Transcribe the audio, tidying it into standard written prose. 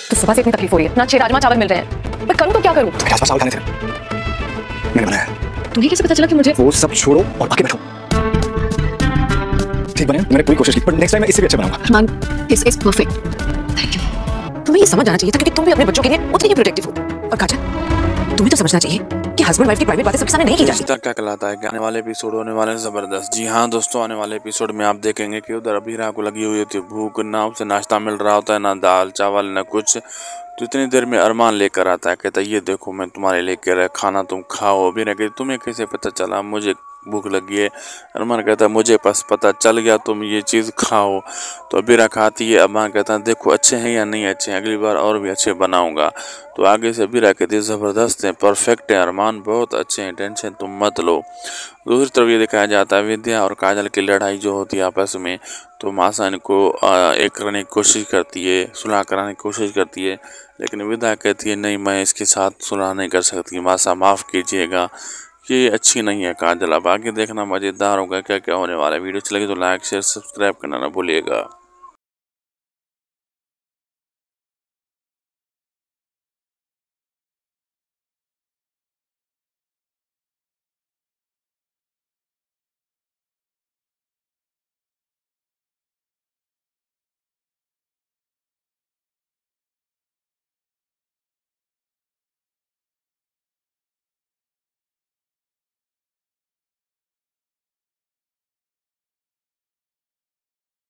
तो सुबह से इतनी तकलीफ हो रही है, ना 6 राजमा चावल मिल रहे हैं, पर करूँ तो क्या करूँ? राजमा चावल खाने थे, मैंने बनाया। तुम्हें कैसे पता चला कि मुझे? वो सब छोड़ो और आके बैठो। ठीक बने, मैंने पूरी कोशिश की, पर नेक्स्ट टाइम मैं इससे भी अच्छा बनाऊंगा। Arman, this is perfect. Thank you. तुम्हें ये समझ आना चाहिए था क्योंकि तुम भी अपने बच्चों के लिए उतनी ही प्रोटेक्टिव हो। और काजल, तुम्हें तो समझना चाहिए कि हस्बैंड वाइफ की प्राइवेट बातें सबके सामने नहीं की जाती। रिश्ता क्या कहलाता है कि आने वाले एपिसोड होने वाले हैं जबरदस्त। जी हाँ दोस्तों, आने वाले एपिसोड में आप देखेंगे कि उधर अबीरा को लगी हुई होती है भूख, ना उसे नाश्ता मिल रहा होता है, ना दाल चावल ना कुछ। तो इतनी देर में अरमान लेकर आता है, कहता है ये देखो मैं तुम्हारे लेकर खाना, तुम खाओ। अबीरा कहती तुम्हें कैसे पता चला मुझे भूख लगी है? अरमान कहता है मुझे बस पता चल गया, तुम ये चीज़ खाओ। तो अबीरा खाती है। अरमान कहता है देखो अच्छे हैं या नहीं अच्छे हैं, अगली बार और भी अच्छे बनाऊंगा। तो आगे से अबीरा कहती है ज़बरदस्त हैं, परफेक्ट हैं अरमान, बहुत अच्छे हैं, टेंशन तुम मत लो। दूसरी तरफ ये दिखाया जाता है विद्या और काजल की लड़ाई जो होती है आपस में। तो मासा इनको एक करने की कोशिश करती है, सुलह कराने की कोशिश करती है, लेकिन विद्या कहती है नहीं मैं इसके साथ सुलह नहीं कर सकती, मासा माफ़ कीजिएगा, ये अच्छी नहीं है काजल। अब आगे देखना मज़ेदार होगा क्या क्या होने वाला है। वीडियो अच्छी लगी तो लाइक शेयर सब्सक्राइब करना ना भूलिएगा।